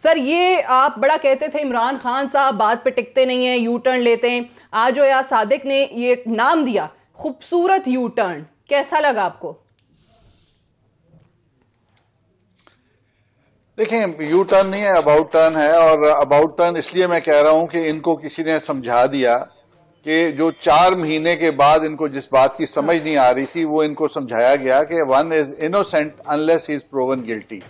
سر یہ آپ بڑا کہتے تھے عمران خان صاحب بات پہ ٹکتے نہیں ہیں, یو ٹرن لیتے ہیں, آج جو یا صادق نے یہ نام دیا خوبصورت یو ٹرن, کیسا لگا آپ کو؟ دیکھیں یو ٹرن نہیں ہے, اباؤٹ ٹرن ہے. اور اباؤٹ ٹرن اس لیے میں کہہ رہا ہوں کہ ان کو کسی نے سمجھا دیا کہ جو 4 مہینے کے بعد ان کو جس بات کی سمجھ نہیں آ رہی تھی وہ ان کو سمجھایا گیا کہ one is innocent unless he is proven guilty.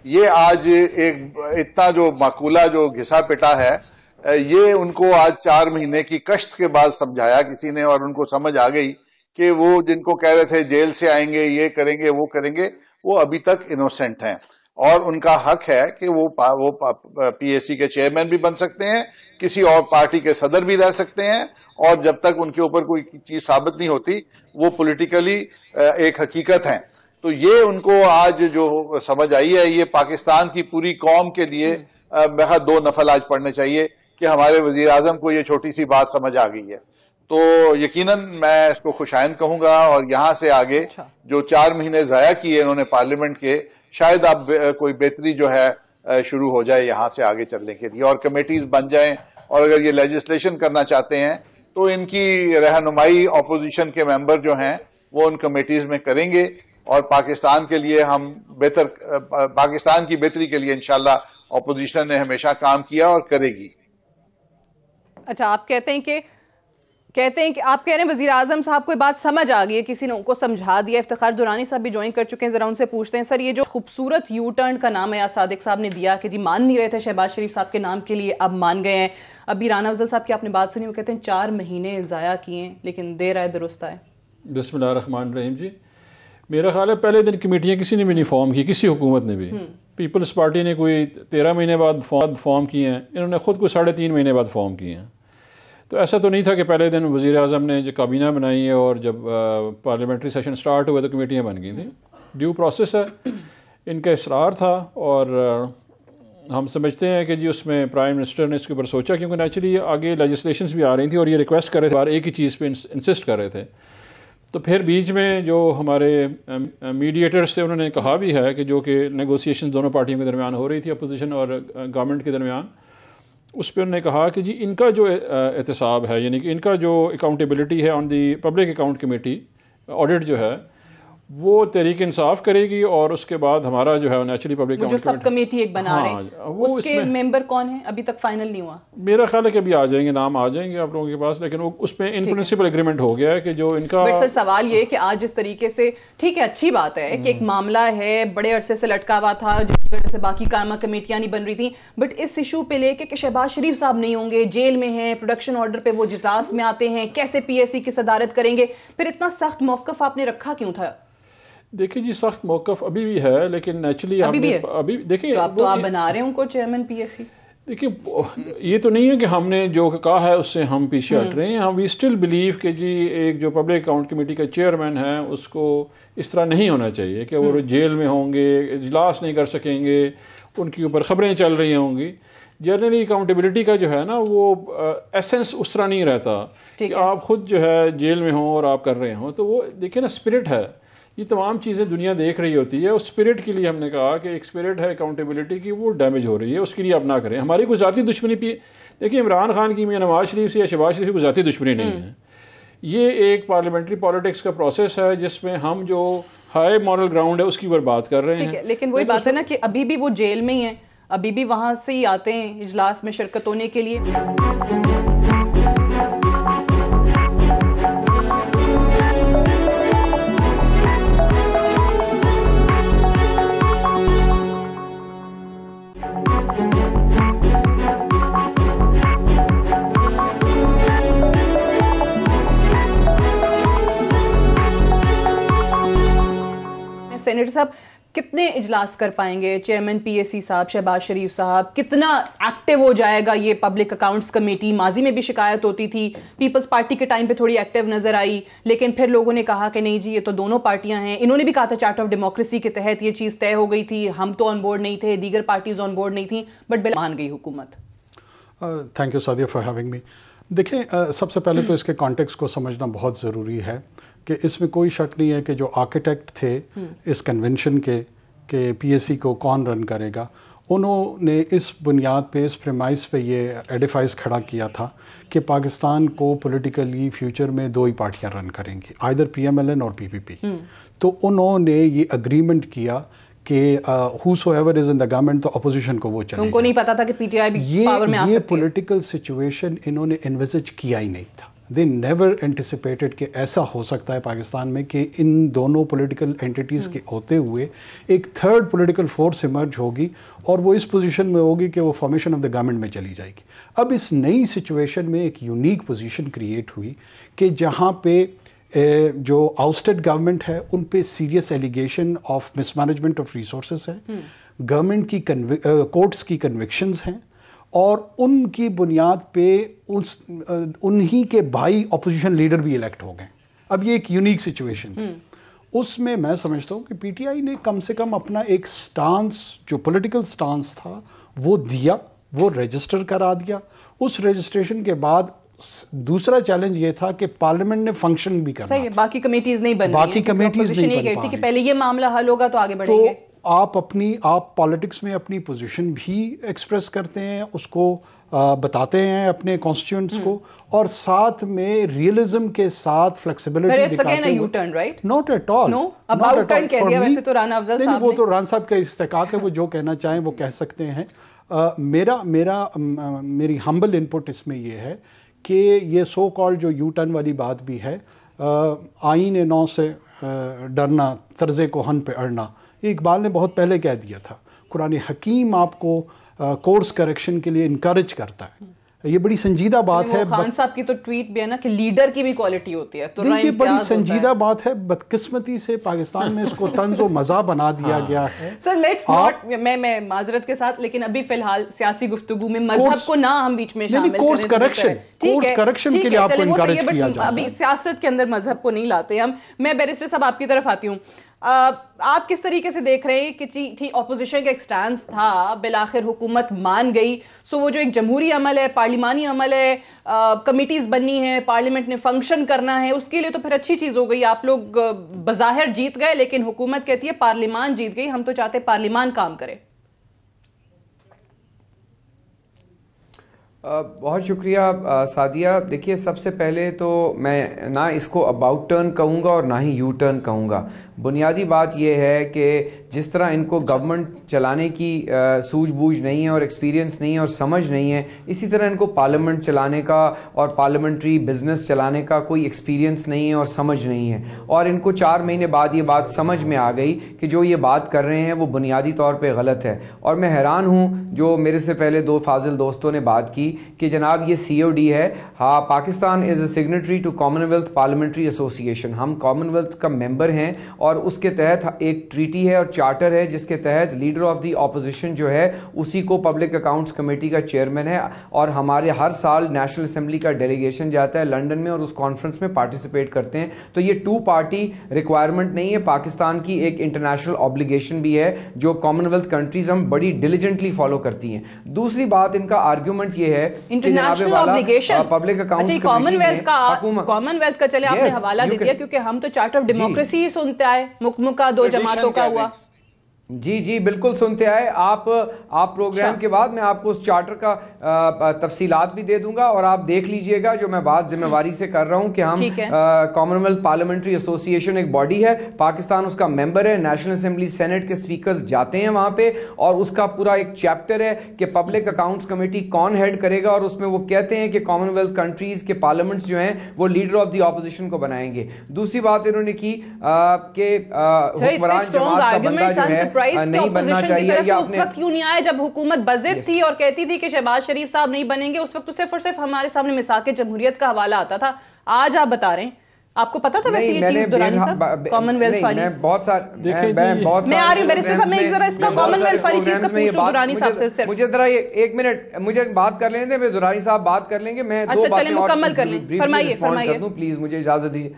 یہ آج ایک اتنا جو مقولہ جو گھسا پٹا ہے, یہ ان کو آج 4 مہینے کی کشت کے بعد سمجھایا کسی نے, اور ان کو سمجھ آ گئی کہ وہ جن کو کہہ رہے تھے جیل سے آئیں گے, یہ کریں گے, وہ کریں گے, وہ ابھی تک انوسینٹ ہیں. اور ان کا حق ہے کہ وہ پی ایس سی کے چیئرمین بھی بن سکتے ہیں, کسی اور پارٹی کے صدر بھی رہ سکتے ہیں, اور جب تک ان کے اوپر کوئی چیز ثابت نہیں ہوتی وہ پولیٹیکلی ایک حقیقت ہیں. تو یہ ان کو آج جو سمجھ آئی ہے, یہ پاکستان کی پوری قوم کے لیے بہت 2 نفل آج پڑھنے چاہیے کہ ہمارے وزیر اعظم کو یہ چھوٹی سی بات سمجھ آ گئی ہے. تو یقیناً میں اس کو خوشائند کہوں گا, اور یہاں سے آگے جو 4 مہینے ضائع کیے انہوں نے پارلیمنٹ کے, شاید اب کوئی بہتری جو ہے شروع ہو جائے یہاں سے آگے چلنے کے لیے, اور کمیٹیز بن جائیں, اور اگر یہ لیجسلیشن کرنا چاہتے ہیں تو ان کی رہنمائی اپوزیشن کے ممبر جو ہیں وہ ان کمیٹیز میں کریں گے, اور پاکستان کے لیے ہم پاکستان کی بہتری کے لیے انشاءاللہ اپوزیشن نے ہمیشہ کام کیا اور کرے گی. اچھا, آپ کہتے ہیں کہ آپ کہہ رہے ہیں وزیر اعظم صاحب کو بات سمجھ آ گئی ہے, کسی نے ان کو سمجھا دیا. افتخار درانی صاحب بھی جوائن کر چکے ہیں, ذرا ان سے پوچھتے ہیں. سر یہ جو خوبصورت یو ٹرن کا نام ہے صادق صاحب نے دیا کہ جی مان نہیں رہے تھے شہباز شریف صاحب کے نام کے لیے, اب مان گئے ہیں. ابھی رانا افضل صاحب کی آپ نے بات سنی, وہ کہتے ہیں 4 مہینے ضائع کیے ہیں لیکن دیر آئے درست آئے. بسم اللہ الرحمن الرحیم. جی میرا خیال ہے پہلے دن کمیٹیاں کسی نے بھی نہیں فارم کی, کسی حکومت نے بھی. پیپلز پارٹی نے کوئی 13 مہینے بعد فارم کیے ہیں, انہوں نے خود کو 3.5 مہینے بعد فارم کیے ہیں. تو ایسا تو نہیں تھا کہ پہلے دن وزیر اعظم نے جو کابینہ بنائی ہے اور جب پارلیمنٹری سیشن سٹارٹ ہوئے تو کمیٹیاں بن گئی تھیں. ڈیو پروسیس ہے, ان کا اصرار تھا, اور ہم سمجھتے ہیں کہ جی اس میں پرائم منسٹر نے اس کے اوپر سوچا, کیونکہ نیچرلی آگے لیجسلیشنز بھی آ رہی تھیں اور یہ ریکویسٹ کر رہے تھے, ایک ہی چیز پہ انسسٹ کر رہے تھے. تو پھر بیچ میں جو ہمارے میڈیٹرز تھے انہوں نے کہا بھی ہے کہ جو کہ نیگوسیشن دونوں پارٹیوں کے درمیان ہو رہی تھی, اپوزیشن اور گورنمنٹ کے درمیان, اس پہ انہوں نے کہا کہ جی ان کا جو احتساب ہے, یعنی کہ ان کا جو اکاؤنٹیبلٹی ہے on the public account committee, audit جو ہے وہ تحریک انصاف کرے گی, اور اس کے بعد ہمارا جو ہے نیچرلی پبلک جو سب کمیٹی ایک بنا رہے ہیں, اس کے ممبر کون ہیں ابھی تک فائنل نہیں ہوا؟ میرا خیال ہے کہ ابھی آ جائیں گے, نام آ جائیں گے آپ لوگوں کے پاس, لیکن وہ اس پہ ان پرنسپل ایگریمنٹ ہو گیا ہے کہ جو ان کا. بٹ سر سوال یہ کہ آج جس طریقے سے, ٹھیک ہے اچھی بات ہے کہ ایک معاملہ ہے بڑے عرصے سے لٹکا ہوا تھا جس کی وجہ سے باقی قائمہ کمیٹیاں نہیں بن رہی تھیں, بٹ اس ایشو پہ لے کے کہ شہباز شریف صاحب نہیں ہوں گے, جیل میں ہیں, پروڈکشن آرڈر پہ وہ اجلاس میں آتے ہیں, کیسے پی ایس سی کی صدارت کریں گے, پھر اتنا سخت موقف آپ نے رکھا کیوں تھا؟ دیکھیں جی سخت موقف ابھی بھی ہے, لیکن نیچرلی ابھی دیکھیں آپ تو آپ بنا رہے ہیں ان کو چیئرمین پی ایس سی. دیکھیں یہ تو نہیں ہے کہ ہم نے جو کہا ہے اس سے ہم پیچھے ہٹ رہے ہیں. ہم وی اسٹل بلیو کہ جی ایک جو پبلک اکاؤنٹ کمیٹی کا چیئرمین ہے اس کو اس طرح نہیں ہونا چاہیے کہ وہ جیل میں ہوں گے, اجلاس نہیں کر سکیں گے, ان کے اوپر خبریں چل رہی ہوں گی. جنرلی اکاؤنٹیبلٹی کا جو ہے نا وہ ایسنس اس طرح نہیں رہتا کہ آپ خود جو ہے جیل میں ہوں اور آپ کر رہے ہوں. تو وہ دیکھیں نا اسپرٹ ہے, یہ تمام چیزیں دنیا دیکھ رہی ہوتی ہے, اس اسپرٹ کے لیے ہم نے کہا کہ ایک اسپرٹ ہے اکاؤنٹیبلٹی کی, وہ ڈیمیج ہو رہی ہے, اس کے لیے آپ نہ کریں. ہماری کوئی ذاتی دشمنی دیکھیں عمران خان کی یا نواز شریف سے یا شہباز شریف کی کوئی ذاتی دشمنی نہیں ہے. یہ ایک پارلیمنٹری پالیٹکس کا پروسیس ہے جس میں ہم جو ہائی مورل گراؤنڈ ہے اس کی اوپر بات کر رہے ہیں. لیکن وہی بات ہے نا کہ ابھی بھی وہ جیل میں ہی ہیں, ابھی بھی وہاں سے ہی آتے ہیں اجلاس میں شرکت ہونے کے لیے. سینیٹر صاحب کتنے اجلاس کر پائیں گے چیئرمین پی ایس سی صاحب, شہباز شریف صاحب, کتنا ایکٹیو ہو جائے گا یہ پبلک اکاؤنٹس کمیٹی؟ ماضی میں بھی شکایت ہوتی تھی, پیپلز پارٹی کے ٹائم پہ تھوڑی ایکٹیو نظر آئی, لیکن پھر لوگوں نے کہا کہ نہیں جی یہ تو دونوں پارٹیاں ہیں. انہوں نے بھی کہا تھا چارٹ آف ڈیموکریسی کے تحت یہ چیز طے ہو گئی تھی, ہم تو آن بورڈ نہیں تھے, دیگر پارٹیز آن بورڈ نہیں تھیں, بٹ مان گئی حکومت. Thank you Sadia for having me. دیکھیں سب سے پہلے تو اس کے کانٹیکسٹ کو سمجھنا بہت ضروری ہے کہ اس میں کوئی شک نہیں ہے کہ جو آرکیٹیکٹ تھے اس کنونشن کے کہ پی ایس سی کو کون رن کرے گا, انہوں نے اس بنیاد پہ اس پریمائز پہ یہ ایڈیفائز کھڑا کیا تھا کہ پاکستان کو پولیٹیکلی فیوچر میں 2 ہی پارٹیاں رن کریں گی, آئدر PMLN اور PPP. تو انہوں نے یہ اگریمنٹ کیا کہ whosoever is in the government تو اپوزیشن کو وہ چلے. ان کو نہیں پتا تھا کہ PTI بھی پاور میں آ سکتی ہے. یہ پولیٹیکل سچویشن انہوں نے انویسج کیا ہی نہیں تھا. They never anticipated کہ ایسا ہو سکتا ہے پاکستان میں کہ ان دونوں پولیٹیکل اینٹیٹیز کے ہوتے ہوئے ایک تھرڈ پولیٹیکل فورس ایمرج ہوگی اور وہ اس پوزیشن میں ہوگی کہ وہ فارمیشن آف دا گورنمنٹ میں چلی جائے گی. اب اس نئی سچویشن میں ایک یونیک پوزیشن کریٹ ہوئی کہ جہاں پہ جو آؤسٹیڈ گورنمنٹ ہے ان پہ serious allegation of miss management of resources ہیں, گورنمنٹ کی کورٹس کی کنوکشنز ہیں, اور ان کی بنیاد پہ انہی کے بھائی اپوزیشن لیڈر بھی الیکٹ ہو گئے. اب یہ ایک یونیک سچویشن تھی. اس میں میں سمجھتا ہوں کہ پی ٹی آئی نے کم سے کم اپنا ایک سٹانس جو پولیٹیکل سٹانس تھا وہ دیا, وہ رجسٹر کرا دیا. اس رجسٹریشن کے بعد دوسرا چیلنج یہ تھا کہ پارلیمنٹ نے فنکشن بھی کرنا. صحیح ہے, باقی کمیٹیز نہیں بن رہی ہیں, باقی کمیٹیز نہیں بن پا رہی کہ پہلے یہ معاملہ حل ہوگا تو آگے بڑھیں گے. آپ پالیٹکس میں اپنی پوزیشن بھی ایکسپریس کرتے ہیں, اس کو بتاتے ہیں اپنے کانسٹیٹیوئنٹس کو, اور ساتھ میں ریئلزم کے ساتھ فلیکسیبلٹی دکھاتے ہیں. U turn right not at all. About turn کہہ دیا ویسے تو رانا افضل صاحب نے. وہ تو رانا صاحب کا استحقاق ہے, وہ جو کہنا چاہیں وہ کہہ سکتے ہیں. میری ہمبل ان پٹ اس میں یہ ہے کہ یہ سو کال جو یو ٹرن والی بات بھی ہے, آئین نو سے ڈرنا طرز کوہن پہ اڑنا, یہ اقبال نے بہت پہلے کہہ دیا تھا. قرآن حکیم آپ کو کورس کریکشن کے لیے انکریج کرتا ہے. یہ بڑی سنجیدہ بات ہے. خان صاحب کی تو ٹویٹ بھی ہے نا کہ لیڈر کی بھی کوالٹی ہوتی ہے, تو یہ بڑی سنجیدہ بات ہے. بدقسمتی سے پاکستان میں اس کو طنز و مزاح بنا دیا گیا ہے. سر لیٹس ناٹ, میں معذرت کے ساتھ, لیکن ابھی فی الحال سیاسی گفتگو میں مذہب کو نہ ہم بیچ میں شامل کریں. کورس کریکشن کے لیے آپ کو انکریج کیا جاتا ہے. ابھی سیاست کے اندر مذہب کو نہیں لاتے ہم. میں بیرسٹر صاحب آپ کی طرف آتی ہوں. آپ کس طریقے سے دیکھ رہے ہیں کہ اپوزیشن کا ایک سٹانس تھا, بالآخر حکومت مان گئی, سو وہ جو ایک جمہوری عمل ہے, پارلیمانی عمل ہے, کمیٹیز بننی ہے, پارلیمنٹ نے فنکشن کرنا ہے, اس کے لیے تو پھر اچھی چیز ہو گئی. آپ لوگ بظاہر جیت گئے, لیکن حکومت کہتی ہے پارلیمان جیت گئی, ہم تو چاہتے پارلیمان کام کرے. بہت شکریہ سعدیہ. دیکھیے, سب سے پہلے تو میں نہ اس کو اباؤٹ ٹرن کہوں گا اور نہ ہی یو ٹرن کہوں گا. بنیادی بات یہ ہے کہ جس طرح ان کو گورنمنٹ چلانے کی سوجھ بوجھ نہیں ہے اور ایکسپیرینس نہیں ہے اور سمجھ نہیں ہے, اسی طرح ان کو پارلیمنٹ چلانے کا اور پارلیمنٹری بزنس چلانے کا کوئی ایکسپیرینس نہیں ہے اور سمجھ نہیں ہے. اور ان کو 4 مہینے بعد یہ بات سمجھ میں آ گئی کہ جو یہ بات کر رہے ہیں وہ بنیادی طور پہ غلط ہے. اور میں حیران ہوں جو میرے سے پہلے 2 فاضل دوستوں نے بات کی کہ جناب یہ COD ہے. ہاں, Pakistan is a signatory to commonwealth parliamentary association. ہم کامن ویلتھ کا ممبر ہیں اور اس کے تحت ایک ٹریٹی ہے اور چارٹر ہے جس کے تحت لیڈر آف دی اپوزیشن جو ہے اسی کو پبلک اکاؤنٹس کمیٹی کا چیئرمین ہے. اور ہمارے ہر سال نیشنل اسمبلی کا ڈیلیگیشن جاتا ہے لنڈن میں اور اس کانفرنس میں پارٹیسپیٹ کرتے ہیں. تو یہ 2 پارٹی ریکوائرمنٹ نہیں ہے, پاکستان کی ایک انٹرنیشنل آبلیگیشن بھی ہے جو کامن ویلتھ کنٹریز ہم بڑی ڈیلیجنٹلی فالو کرتی ہیں. دوسری بات ان کا آرگیومنٹ یہ ہے international obligation public accounts common wealth کا چلے آپ نے حوالہ دے دیا, کیونکہ ہم تو چارٹر آف ڈیموکریسی ہی سنتے آئے, مکمکہ 2 جماعتوں کا ہوا. جی بالکل سنتے آئے. آپ پروگرام کے بعد میں آپ کو اس چارٹر کا تفصیلات بھی دے دوں گا اور آپ دیکھ لیجئے گا. جو میں بات ذمہ واری سے کر رہا ہوں کہ ہم کامن ویلتھ پارلیمنٹری ایسوسیشن ایک باڈی ہے, پاکستان اس کا ممبر ہے, نیشنل اسمبلی سینٹ کے اسپیکرز جاتے ہیں وہاں پہ, اور اس کا پورا ایک چیپٹر ہے کہ پبلک اکاؤنٹس کمیٹی کون ہیڈ کرے گا, اور اس میں وہ کہتے ہیں کہ کامن ویلتھ کنٹریز کے پارلیمنٹس جو ہیں وہ لیڈر آف دی اپوزیشن کو بنائیں گے. دوسری بات انہوں نے کی کہ حکمران جماعت کا بندہ جو ہے نہیں بننا چاہیے, یا اس وقت کیوں نہیں آیا جب حکومت بضد تھی اور کہتی تھی کہ شہباز شریف صاحب نہیں بنیں گے؟ اس وقت تو صرف اور صرف ہمارے سامنے مساق جمہوریت کا حوالہ آتا تھا. آج آپ بتا رہے ہیں, آپ کو پتا تھا ویسے یہ چیز دورانی صاحب کامن ویلتھ والی؟ میں آ رہی ہوں بیرسٹر صاحب, میں ایک ذرا اس کا کامن ویلتھ والی چیز کا پوچھ لوں دورانی صاحب سے. صرف مجھے ذرا 1 منٹ مجھے بات کر لیں دیں, میں دورانی صاحب بات کر لیں گے. میں 2 باتیں مکمل کر لیں, فرمائیے پلیز مجھے اجازت دیجیے.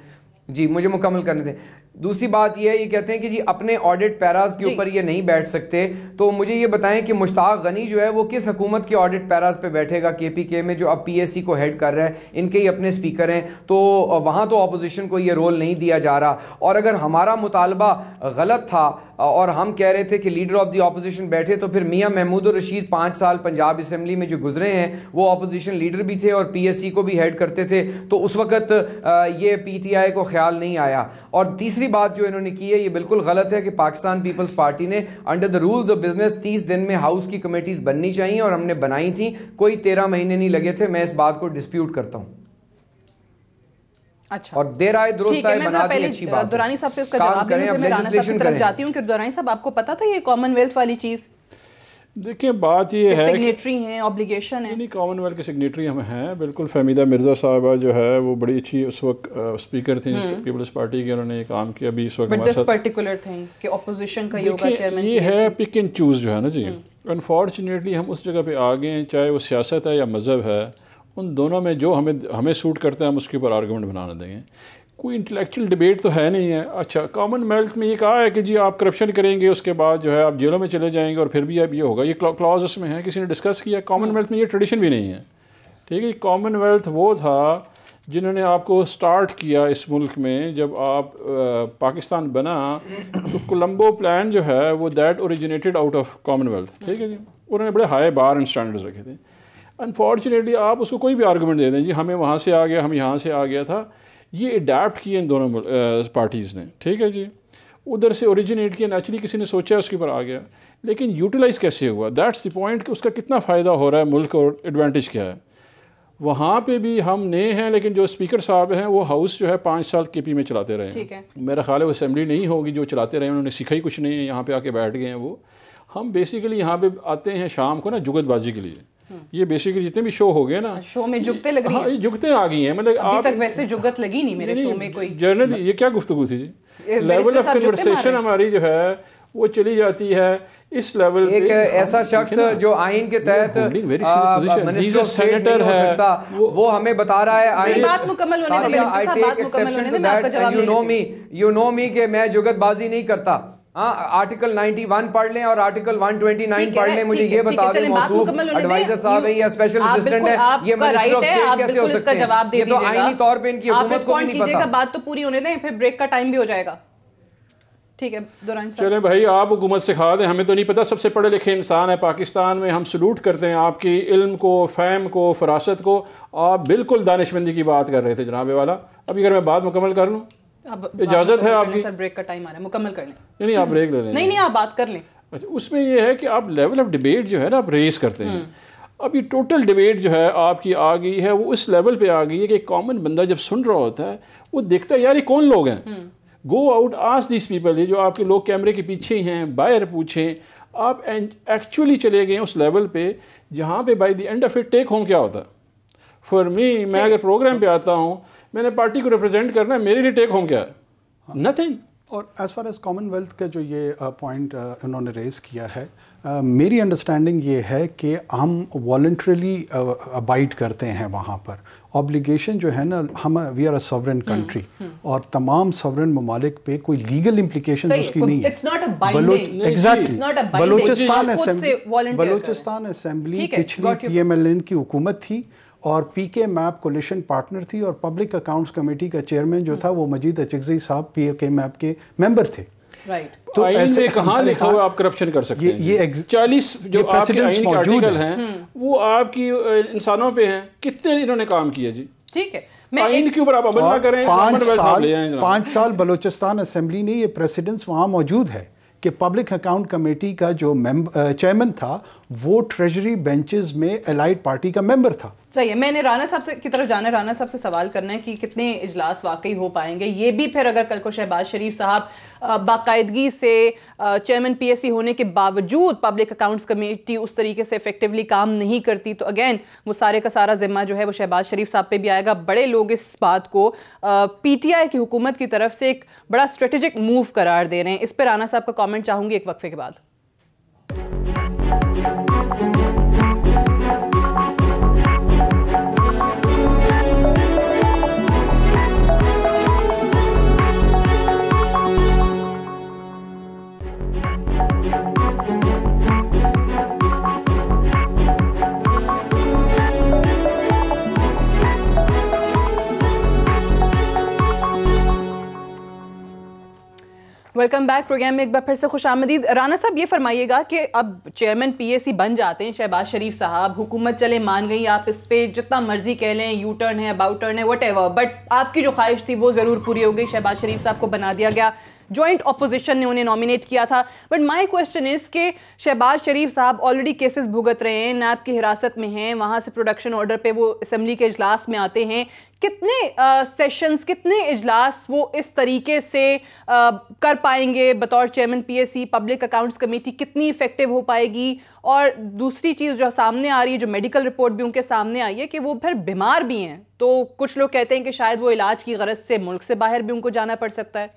جی مجھے مکمل کرنے دیں. دوسری بات یہ ہے یہ کہتے ہیں کہ جی اپنے آڈٹ پیراز کے اوپر یہ نہیں بیٹھ سکتے. تو مجھے یہ بتائیں کہ مشتاق غنی جو ہے وہ کس حکومت کے آڈٹ پیراز پہ بیٹھے گا؟ کے پی کے میں جو اب پی ایس سی کو ہیڈ کر رہا ہے, ان کے ہی اپنے اسپیکر ہیں, تو وہاں تو اپوزیشن کو یہ رول نہیں دیا جا رہا. اور اگر ہمارا مطالبہ غلط تھا اور ہم کہہ رہے تھے کہ لیڈر آف دی اپوزیشن بیٹھے, تو پھر میاں محمود الرشید 5 سال پنجاب اسمبلی میں جو گزرے ہیں وہ اپوزیشن لیڈر بھی تھے اور پی ایس سی کو بھی ہیڈ کرتے تھے, تو اس وقت یہ پی ٹی آئی کو خیال نہیں آیا. اور تیسری بات جو انہوں نے کی ہے یہ بالکل غلط ہے کہ پاکستان پیپلز پارٹی نے under the rules of business 30 دن میں ہاؤس کی کمیٹیز بننی چاہیے, اور ہم نے بنائی تھیں, کوئی 13 مہینے نہیں لگے تھے. میں اس بات کو ڈسپیوٹ کرتا ہوں. اچھا, اور دیر آئے درست آئے بنا دی اچھی بات. دورانی صاحب سے اس کا جواب دیں, پھر میں رانا صاحب کی طرف جاتی ہوں کہ دورانی صاحب آپ کو پتا تھا یہ کامن ویلتھ والی چیز؟ دیکھیں بات یہ ہے سگنیٹری ہیں, اوبلیگیشن ہے. نہیں, کامن ویلتھ کے سگنیٹری ہم ہیں بالکل. فہمیدہ مرزا صاحبہ جو ہے وہ بڑی اچھی اس وقت اسپیکر تھیں پیپلز پارٹی کے, انہوں نے یہ کام کیا. ابھی اس وقت بٹ دس پرٹیکولر تھنگ کہ اپوزیشن کا ہوگا چیئرمین, یہ ہے پک اینڈ چوز جو ہے نا جی. انفارچونیٹلی ہم اس جگہ پہ آ گئے ہیں, چاہے وہ سیاست ہے یا مذہب ہے, ان دونوں میں جو ہمیں سوٹ کرتا ہے ہم اس کے اوپر آرگومنٹ بنانا دیں گے. کوئی انٹلیکچوئل ڈبیٹ تو ہے نہیں ہے. اچھا, کامن ویلتھ میں یہ کہا ہے کہ جی آپ کرپشن کریں گے, اس کے بعد جو ہے آپ جیلوں میں چلے جائیں گے, اور پھر بھی اب یہ ہوگا. یہ کلاز اس میں ہے, کسی نے ڈسکس کیا. کامن ویلتھ میں یہ ٹریڈیشن بھی نہیں ہے. ٹھیک ہے, کامن ویلتھ وہ تھا جنہوں نے آپ کو سٹارٹ کیا اس ملک میں. جب آپ پاکستان بنا تو کولمبو پلان جو ہے وہ that originated out of common wealth. ٹھیک ہے جی, انہوں نے بڑے ہائی بار اینڈ اسٹینڈرڈز رکھے تھے. انفارچونیٹلی آپ اس کو کوئی بھی آرگومنٹ دے دیں جی ہمیں وہاں سے آ گیا, ہم یہاں سے آ گیا تھا, یہ اڈیپٹ کیے ان دونوں پارٹیز نے. ٹھیک ہے جی, ادھر سے اوریجنیٹ کیا, نیچرلی کسی نے سوچا اس کے اوپر آ گیا, لیکن یوٹیلائز کیسے ہوا, دیٹس دی پوائنٹ کہ اس کا کتنا فائدہ ہو رہا ہے ملک اور ایڈوانٹیج کیا ہے. وہاں پہ بھی ہم نئے ہیں, لیکن جو اسپیکر صاحب ہیں وہ ہاؤس جو ہے 5 سال کے پی میں چلاتے رہے ہیں. میرا خیال ہے وہ اسمبلی نہیں ہوگی جو چلاتے رہے, انہوں نے سیکھا ہی کچھ نہیں ہے, یہاں پہ آ کے بیٹھ گئے ہیں وہ. ہم بیسیکلی یہاں پہ آتے ہیں شام کو نا جگت بازی کے لیے. یہ بیسیکلی جتنے بھی شو ہو گئے نا, شو میں جگتے لگ رہی ہیں. یہ جگتے آ گئی ہیں, مطلب ابھی تک ویسے جگت لگی نہیں میرے شو میں کوئی. جنرلی یہ کیا گفتگو تھی جی, لیول آف کنورسیشن ہماری جو ہے وہ چلی جاتی ہے اس لیول پہ. ایک ایسا شخص جو آئین کے تحت منسٹر سینیٹر ہے وہ ہمیں بتا رہا ہے آئین بات مکمل ہونے دیں, بات مکمل ہونے دیں, میں آپ کا جواب لے لیتی ہوں. یو نو می کہ میں جگت بازی نہیں کرتا. آرٹیکل 91 پڑھ لیں اور آرٹیکل 129 پڑھ لیں. مجھے یہ بتا دیں موصوف ایڈوائزر صاحب ہیں یا اسپیشل اسسٹنٹ ہیں, یہ منسٹر آف اسٹیٹ کیسے ہو سکتے ہیں؟ یہ تو آئینی طور پہ ان کی حکومت کو بھی نہیں پتا. بات تو پوری ہونے دیں, پھر بریک کا ٹائم بھی ہو جائے گا. ٹھیک ہے دوران صاحب, چلیں بھائی آپ حکومت سکھا دیں, ہمیں تو نہیں پتا. سب سے پڑھے لکھے انسان ہے پاکستان میں, ہم سلوٹ کرتے ہیں آپ کی علم کو, فہم کو, فراست کو. آپ بالکل دانشمندی کی بات کر رہے تھے جناب والا. ابھی اگر میں بات مکمل کر لوں, اجازت ہے آپ کی؟ سر بریک کا ٹائم آ رہا ہے, مکمل کر لیں. نہیں آپ بریک لے لیں. نہیں آپ بات کر لیں. اچھا, اس میں یہ ہے کہ آپ لیول آف ڈیبیٹ جو ہے نا آپ ریز کرتے ہیں. اب یہ ٹوٹل ڈیبیٹ جو ہے آپ کی آ گئی ہے وہ اس لیول پہ آ گئی ہے کہ ایک کامن بندہ جب سن رہا ہوتا ہے وہ دیکھتا ہے یار یہ کون لوگ ہیں. Go out ask these people, یہ جو آپ کے لوگ کیمرے کے پیچھے ہیں, باہر پوچھیں. آپ ایکچولی چلے گئے اس لیول پہ جہاں پہ by the end of it take home کیا ہوتا ہے. فار می, میں اگر پروگرام پہ آتا ہوں, میں نے پارٹی کو ریپرزینٹ کرنا ہے, میرے لیے ٹیک ہوم کیا ہے؟ نتھنگ. اور as far as common wealth کا جو یہ پوائنٹ انہوں نے ریز کیا ہے, میری انڈرسٹینڈنگ یہ ہے کہ ہم والنٹریلی ابائڈ کرتے ہیں وہاں پر. آبلیگیشن جو ہے نا, ہم we are a sovereign country, اور تمام سوورن ممالک پہ کوئی لیگل امپلیکیشن اس کی نہیں ہے. ایگزیکٹلی, بلوچستان اسمبلی پچھلی پی ایم ایل این کی حکومت تھی, اور پی کے میپ کولیشن پارٹنر تھی, اور پبلک اکاؤنٹس کمیٹی کا چیئرمین جو تھا وہ مجید اچکزئی صاحب پی کے میپ کے ممبر تھے. تو آئین میں کہاں لکھا ہوا آپ کرپشن کر سکتے ہیں؟ یہ 40 جو آپ کے آئین کے آرٹیکل ہیں وہ آپ کی انسانوں پہ ہیں. کتنے انہوں نے کام کیا جی؟ ٹھیک ہے, آئین کے اوپر آپ عمل نہ کریں. 5 سال بلوچستان اسمبلی نے یہ پریسیڈنس وہاں موجود ہے کہ پبلک اکاؤنٹ کمیٹی کا جو چیئرمین تھا وہ ٹریجری بینچز میں الائڈ پارٹی کا ممبر تھا. صحیح ہے, میں نے رانا صاحب کی طرف جانا ہے, رانا صاحب سے سوال کرنا ہے کہ کتنے اجلاس واقعی ہو پائیں گے. یہ بھی پھر اگر کل کو شہباز شریف صاحب باقاعدگی سے چیئرمین پی ایس سی ہونے کے باوجود پبلک اکاؤنٹس کمیٹی اس طریقے سے افیکٹولی کام نہیں کرتی, تو اگین وہ سارے کا سارا ذمہ جو ہے وہ شہباز شریف صاحب پہ بھی آئے گا. بڑے لوگ اس بات کو پی ٹی آئی کی حکومت کی طرف سے ایک بڑا اسٹریٹجک موو قرار دے رہے ہیں. اس پہ رانا صاحب کا کامنٹ چاہوں گی ایک وقفے کے بعد. ویلکم بیک پروگرام میں ایک بار پھر سے خوش آمدید. رانا صاحب یہ فرمائیے گا کہ اب چیئرمین پی اے سی بن جاتے ہیں شہباز شریف صاحب, حکومت چلے مان گئی, آپ اس پہ جتنا مرضی کہہ لیں, یو ٹرن ہے, اباؤٹ ٹرن ہے, وٹ ایور, بٹ آپ کی جو خواہش تھی وہ ضرور پوری ہو گئی, شہباز شریف صاحب کو بنا دیا گیا, جوائنٹ اپوزیشن نے انہیں نامینیٹ کیا تھا. بٹ مائی کوشچن از کہ شہباز شریف صاحب آلریڈی کیسز بھگت رہے ہیں, نیب کی حراست میں ہیں, وہاں سے پروڈکشن آرڈر پہ وہ اسمبلی کے اجلاس میں آتے ہیں, کتنے سیشنز, کتنے اجلاس وہ اس طریقے سے کر پائیں گے بطور chairman P A C? Public accounts committee کتنی افیکٹو ہو پائے گی؟ اور دوسری چیز جو سامنے آ رہی ہے, جو میڈیکل رپورٹ بھی ان کے سامنے آئی ہے کہ وہ پھر بیمار بھی ہیں, تو کچھ لوگ کہتے ہیں کہ شاید وہ علاج کی غرض سے ملک سے باہر بھی ان کو جانا پڑ سکتا ہے.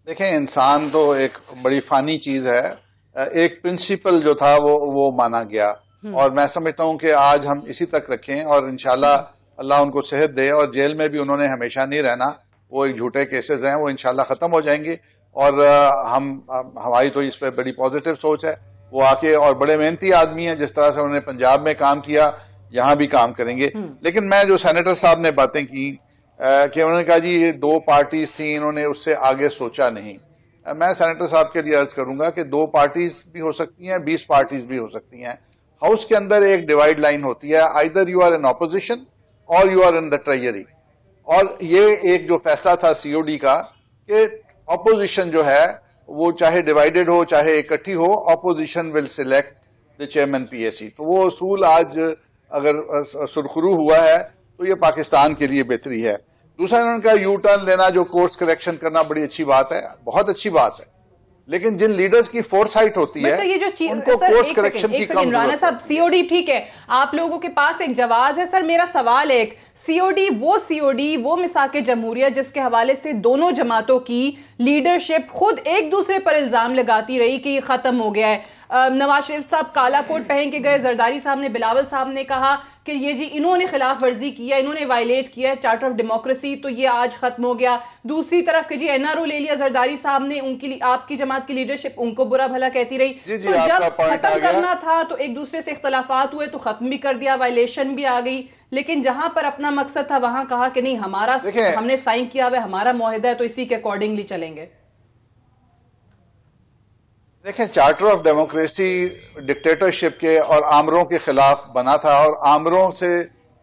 دیکھیں, انسان تو ایک بڑی فانی چیز ہے. ایک پرنسپل جو تھا وہ مانا گیا, اور میں سمجھتا ہوں کہ آج ہم اسی تک رکھیں, اور انشاءاللہ اللہ ان کو صحت دے, اور جیل میں بھی انہوں نے ہمیشہ نہیں رہنا. وہ ایک جھوٹے کیسز ہیں, وہ انشاءاللہ ختم ہو جائیں گے, اور ہماری تو اس پہ بڑی پازیٹیو سوچ ہے. وہ آ کے, اور بڑے محنتی آدمی ہیں, جس طرح سے انہوں نے پنجاب میں کام کیا یہاں بھی کام کریں گے. لیکن میں جو سینیٹر صاحب نے باتیں کی کہ انہوں نے کہا جی یہ 2 پارٹیز تھیں, انہوں نے اس سے آگے سوچا نہیں. میں سینیٹر صاحب کے لیے عرض کروں گا کہ 2 پارٹیز بھی ہو سکتی ہیں, 20 پارٹیز بھی ہو سکتی ہیں. ہاؤس کے اندر ایک ڈیوائڈ لائن ہوتی ہے, either you are in opposition اور you are in the treasury. اور یہ ایک جو فیصلہ تھا سی او ڈی کا کہ اپوزیشن جو ہے وہ چاہے ڈیوائیڈڈ ہو چاہے اکٹھی ہو, opposition will select the chairman P A C. تو وہ اصول آج اگر سرخرو ہوا ہے تو یہ پاکستان کے لیے بہتری ہے. دوسرا انہوں نے کہا یو ٹرن لینا, جو کورس کریکشن کرنا, بڑی اچھی بات ہے, بہت اچھی بات ہے. لیکن جن لیڈرز کی فور سائٹ ہوتی ہے یہ جو ان کو کورس کریکشن کی کم رانا صاحب, سی او ڈی ٹھیک ہے, آپ لوگوں کے پاس ایک جواز ہے. سر میرا سوال ایک, سی او ڈی وہ مساق جمہوریہ جس کے حوالے سے دونوں جماعتوں کی لیڈرشپ خود ایک دوسرے پر الزام لگاتی رہی کہ یہ ختم ہو گیا ہے. نواز شریف صاحب کالا کوٹ پہن کے گئے, زرداری صاحب نے, بلاول صاحب نے کہا کہ یہ جی انہوں نے خلاف ورزی کیا, انہوں نے وائلیٹ کیا چارٹر آف ڈیموکریسی, تو یہ آج ختم ہو گیا. دوسری طرف کہ جی این آر او لے لیا زرداری صاحب نے, ان کی آپ کی جماعت کی لیڈرشپ ان کو برا بھلا کہتی رہی. تو جب ختم کرنا تھا تو ایک دوسرے سے اختلافات ہوئے تو ختم بھی کر دیا, وائلیشن بھی آ گئی. لیکن جہاں پر اپنا مقصد تھا وہاں کہا کہ نہیں, ہمارا ہم نے سائن کیا ہوا ہے, ہمارا معاہدہ ہے, تو اسی کے اکارڈنگلی چلیں گے. دیکھیں, چارٹر آف ڈیموکریسی ڈکٹیٹرشپ کے اور آمروں کے خلاف بنا تھا, اور آمروں سے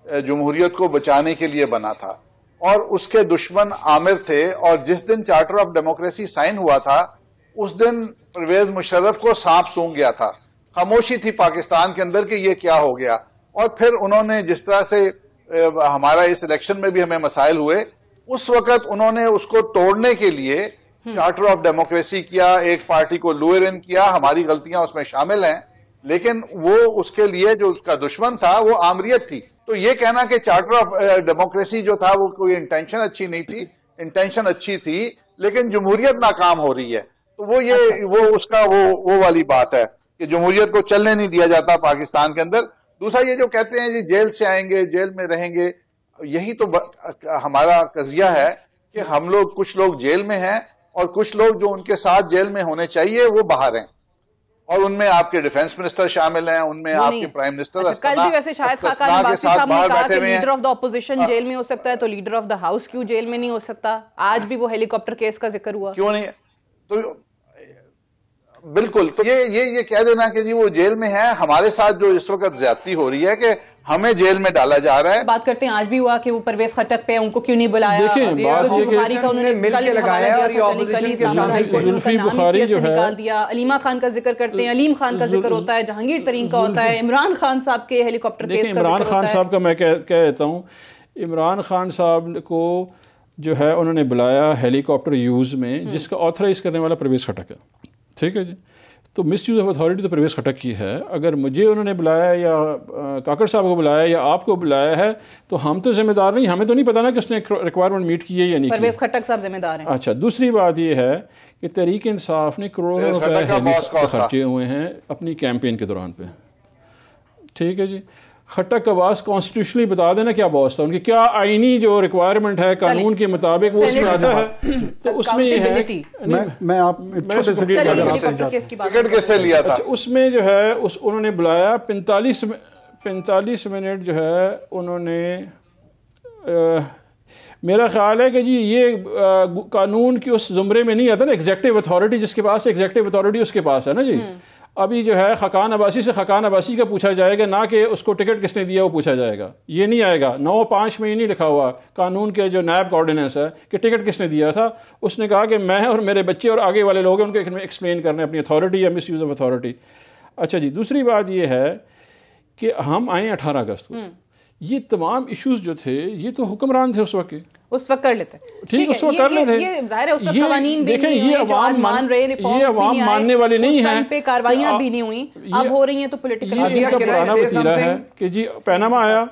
جمہوریت کو بچانے کے لیے بنا تھا, اور اس کے دشمن آمر تھے. اور جس دن چارٹر آف ڈیموکریسی سائن ہوا تھا اس دن پرویز مشرف کو سانپ سونگ گیا تھا. خاموشی تھی پاکستان کے اندر کہ یہ کیا ہو گیا. اور پھر انہوں نے جس طرح سے ہمارا اس الیکشن میں بھی ہمیں مسائل ہوئے, اس وقت انہوں نے اس کو توڑنے کے لیے چارٹر آف ڈیموکریسی کیا, ایک پارٹی کو لوئر ان کیا. ہماری غلطیاں اس میں شامل ہیں, لیکن وہ اس کے لیے جو اس کا دشمن تھا وہ آمریت تھی. تو یہ کہنا کہ چارٹر آف ڈیموکریسی جو تھا وہ کوئی انٹینشن اچھی نہیں تھی, انٹینشن اچھی تھی لیکن جمہوریت ناکام ہو رہی ہے. تو وہ اس کا وہ والی بات ہے کہ جمہوریت کو چلنے نہیں دیا جاتا پاکستان کے اندر. دوسرا یہ جو کہتے ہیں جی جیل سے آئیں گے, جیل میں رہیں گے, یہی تو ہمارا قضیہ ہے کہ ہم لوگ, کچھ لوگ جیل میں ہیں اور کچھ لوگ جو ان کے ساتھ جیل میں ہونے چاہیے وہ باہر ہیں, اور ان میں آپ کے ڈیفنس منسٹر شامل ہیں, ان میں آپ کے پرائم منسٹر کل بھی ویسے شاید خاقان عباسی صاحب نے کہا کہ leader of the opposition jail میں ہو سکتا ہے, تو لیڈر آف دا ہاؤس کیوں جیل میں نہیں ہو سکتا؟ آج بھی وہ ہیلی کاپٹر کیس کا ذکر ہوا, کیوں نہیں؟ تو بالکل, تو یہ کہہ دینا کہ جی وہ جیل میں ہے. ہمارے ساتھ جو اس وقت زیادتی ہو رہی ہے کہ ہمیں جیل میں ڈالا جا رہا ہے. بات کرتے ہیں آج بھی ہوا کہ وہ پرویز خٹک پہ ان کو کیوں نہیں بلایا, دیکھیں بات یہ کہ انہوں نے مل کے لگایا اور یہ اپوزیشن کے ساتھ زلفی بخاری جو ہے نکال دیا. علیمہ خان کا ذکر کرتے ہیں, علیم خان کا ذکر ہوتا ہے, جہانگیر ترین کا ہوتا ہے, عمران خان صاحب کے ہیلی کاپٹر کیس کا ذکر ہوتا ہے. عمران خان صاحب کا میں کہہ دیتا ہوں, عمران خان صاحب کو جو ہے انہوں نے بلایا ہیلی کاپٹر یوز میں, جس کا آتھرائز کرنے والا پرویز خٹک ہے. ٹھیک ہے جی, تو مس یوز آف اتھارٹی تو پرویز خٹک کی ہے. اگر مجھے انہوں نے بلایا یا کاکڑ صاحب کو بلایا یا آپ کو بلایا ہے تو ہم تو ذمہ دار نہیں, ہمیں تو نہیں پتا نا کہ اس نے ریکوائرمنٹ میٹ کی ہے یا نہیں کی. پرویز خٹک صاحب ذمہ دار ہیں. اچھا, دوسری بات یہ ہے کہ تحریک انصاف نے کروڑوں روپے خرچے ہوئے ہیں اپنی کیمپین کے دوران پہ. ٹھیک ہے جی, خٹک کا باس کانسٹیٹیوشنلی بتا دینا کیا باس تھا, ان کی کیا آئینی جو ریکوائرمنٹ ہے قانون کے مطابق وہ اس میں آتا ہے. تو اس میں یہ ہے, میں آپ ٹکٹ کیسے لیا تھا, اس میں جو ہے انہوں نے بلایا 45 منٹ جو ہے انہوں نے میرا خیال ہے کہ جی یہ قانون کی اس زمرے میں نہیں آتا نا، ایگزیکٹو اتھارٹی جس کے پاس ہے، ایگزیکٹو اتھارٹی اس کے پاس ہے نا جی. ابھی جو ہے خاقان عباسی سے خاقان عباسی کا پوچھا جائے گا، نہ کہ اس کو ٹکٹ کس نے دیا وہ پوچھا جائے گا. یہ نہیں آئے گا. 9(5) میں یہ نہیں لکھا ہوا قانون کے جو نائب کا آرڈیننس ہے کہ ٹکٹ کس نے دیا تھا. اس نے کہا کہ میں اور میرے بچے اور آگے والے لوگ ہیں، ان کو ایکسپلین کرنا ہے اپنی اتھارٹی یا مس یوز آف اتھارٹی. اچھا جی، دوسری بات یہ ہے کہ ہم آئے 18 اگست کو، یہ تمام ایشوز جو تھے یہ تو حکمران تھے اس وقت کر لیتے. ٹھیک، اس وقت کر لیتے. یہ ظاہر ہے اس وقت قوانین بھی دیکھیں، نہیں یہ ہوئے جو آج مان رہے، ریفارمز یہ عوام ماننے والے نہیں ہیں، پہ کاروائیاں بھی نہیں ہوئیں، اب ہو رہی ہیں تو پولیٹیکل. یہ کا پرانا وتیرہ ہے کہ جی پیناما آیا،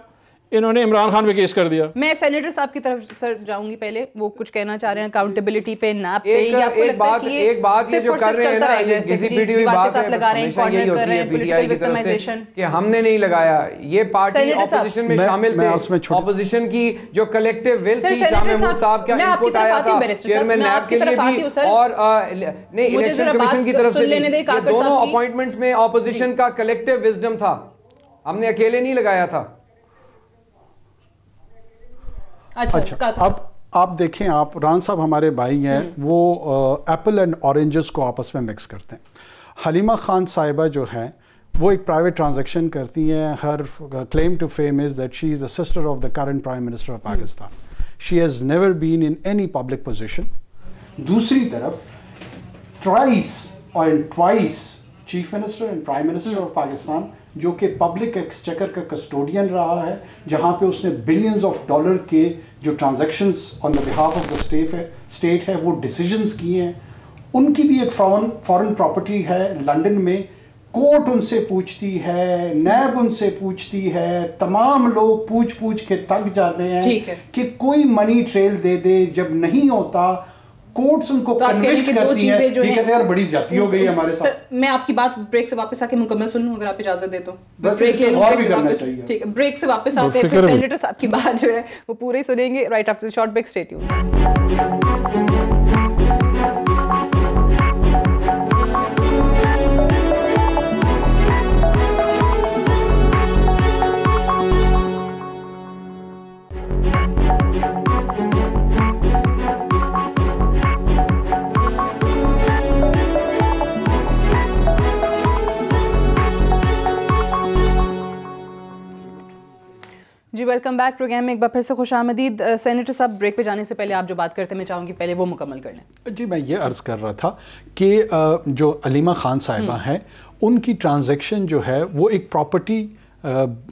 انہوں نے عمران خان پہ کیس کر دیا. میں سینیٹر صاحب کی طرف سر جاؤں گی، پہلے وہ کچھ کہنا چاہ رہے ہیں اکاؤنٹیبلٹی پہ، نیب پہ، یا ایک بات یہ جو کر رہے ہیں نا، یہ گھسی پیٹی ہوئی بات ہے، ہمیشہ یہی ہوتی ہے پی ٹی آئی کی طرف سے کہ ہم نے نہیں لگایا. یہ پارٹی اپوزیشن میں شامل تھے، اپوزیشن کی جو کلیکٹیو ول تھی، شاہ محمود صاحب کا انپٹ آیا تھا چیئرمین نیب کے لیے بھی، اور نہیں الیکشن کمیشن کی طرف سے بھی. یہ دونوں اپوائنٹمنٹس میں اپوزیشن کا کلیکٹیو وزڈم تھا، ہم نے اکیلے نہیں لگایا تھا. اچھا، اب آپ دیکھیں، آپ ران صاحب ہمارے بھائی ہیں، وہ ایپل اینڈ اورنجز کو آپس میں مکس کرتے ہیں. حلیمہ خان صاحبہ جو ہیں وہ ایک پرائیویٹ ٹرانزیکشن کرتی ہیں. ہر claim to fame is that she is the sister of the current Prime Minister of Pakistan. She has never been in any public position. دوسری طرف thrice and twice chief minister and prime minister of Pakistan, جو کہ public exchequer کا custodian رہا ہے، جہاں پہ اس نے بلینز آف ڈالر کے جو transactions on the behalf of the state ہے وہ ڈیسیجنز کیے ہیں. ان کی بھی ایک فارن پراپرٹی ہے لنڈن میں. کورٹ ان سے پوچھتی ہے، نیب ان سے پوچھتی ہے، تمام لوگ پوچھ کے تک جاتے ہیں کہ کوئی منی ٹریل دے دے. جب نہیں ہوتا کورٹس ان کو کنوکٹ کرتی ہیں. یہ کہتے ہیں یار بڑی زیادتی ہو گئی ہمارے ساتھ. میں آپ کی بات بریک سے واپس آ کے مکمل سن لوں اگر آپ اجازت دے تو. ٹھیک ہے، بریک سے واپس آتے ہیں، پھر سینیٹر صاحب کی بات جو ہے وہ پوری سنیں گے right after short break. Stay tuned. جی ویلکم بیک پروگرام میں ایک بار پھر سے خوش آمدید. سینیٹر صاحب بریک پہ جانے سے پہلے آپ جو بات کرتے میں چاہوں گی پہلے وہ مکمل کر لیں. جی میں یہ عرض کر رہا تھا کہ جو حلیمہ خان صاحبہ ہیں ان کی ٹرانزیکشن جو ہے وہ ایک پراپرٹی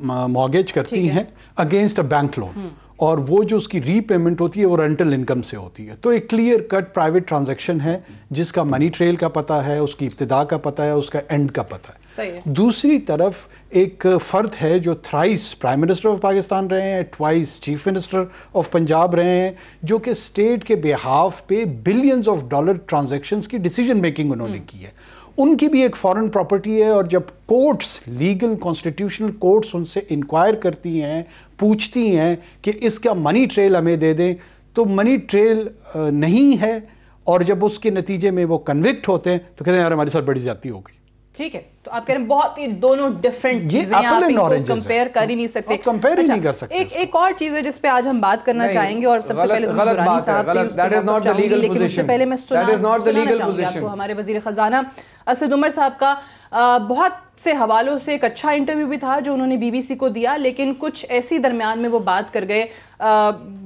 مارگیج کرتی ہیں اگینسٹ اے بینک لون، اور وہ جو اس کی ری پیمنٹ ہوتی ہے وہ رینٹل انکم سے ہوتی ہے. تو ایک کلیئر کٹ پرائیویٹ ٹرانزیکشن ہے جس کا منی ٹریل کا پتہ ہے، اس کی ابتدا کا پتہ ہے، اس کا اینڈ کا پتہ ہے. دوسری طرف ایک فرد ہے جو thrice prime minister of Pakistan رہے ہیں، twice chief minister of Punjab رہے ہیں، جو کہ اسٹیٹ کے بہاف پہ بلینز آف ڈالر ٹرانزیکشنز کی ڈیسیجن میکنگ انہوں نے کی ہے. ان کی بھی ایک فارن پراپرٹی ہے، اور جب کورٹس لیگل کانسٹیٹیوشنل کورٹس ان سے انکوائر کرتی ہیں، پوچھتی ہیں کہ اس کا منی ٹریل ہمیں دے دیں، تو منی ٹریل نہیں ہے. اور جب اس کے نتیجے میں وہ کنوکٹ ہوتے ہیں تو کہتے ہیں یار ہمارے ساتھ بڑی زیادتی ہو گئی. ٹھیک ہے، تو آپ کہہ رہے ہیں بہت ہی دونوں ڈفرینٹ چیزیں ہیں، آپ ان کو کمپیئر کر ہی نہیں سکتے. کمپیئر ہی نہیں کر سکتے. ایک اور چیز ہے جس پہ آج ہم بات کرنا چاہیں گے، اور سب سے پہلے درانی صاحب سے لیکن اس سے پہلے میں سنانا چاہوں گی آپ کو ہمارے وزیر خزانہ اسد عمر صاحب کا بہت سے حوالوں سے ایک اچھا انٹرویو بھی تھا جو انہوں نے بی بی سی کو دیا، لیکن کچھ ایسی درمیان میں وہ بات کر گئے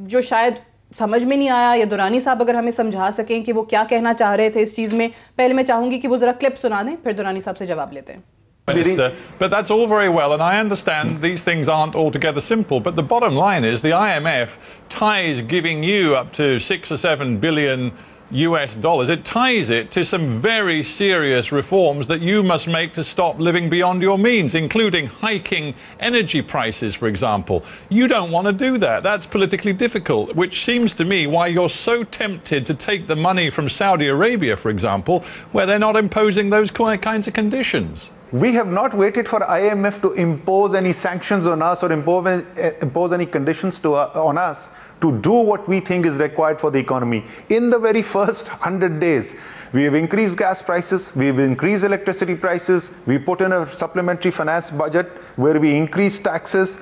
جو شاید سمجھ میں نہیں آیا، یا دورانی صاحب اگر ہمیں سمجھا سکیں کہ وہ کیا کہنا چاہ رہے تھے اس چیز میں. پہلے میں چاہوں گی کہ وہ ذرا کلپ سنا دیں، پھر دورانی صاحب سے جواب لیتے ہیں. Minister, but that's all very well, and I understand these things aren't altogether simple, but the bottom line is the IMF ties giving you up to $6 or $7 billion US dollars. It ties it to some very serious reforms that you must make to stop living beyond your means, including hiking energy prices, for example. You don't want to do that. That's politically difficult, which seems to me why you're so tempted to take the money from Saudi Arabia, for example, where they're not imposing those kinds of conditions. We have not waited for IMF to impose any sanctions on us or impose any conditions on us to do what we think is required for the economy. In the very first 100 days, we have increased gas prices, we have increased electricity prices, we put in a supplementary finance budget where we increased taxes.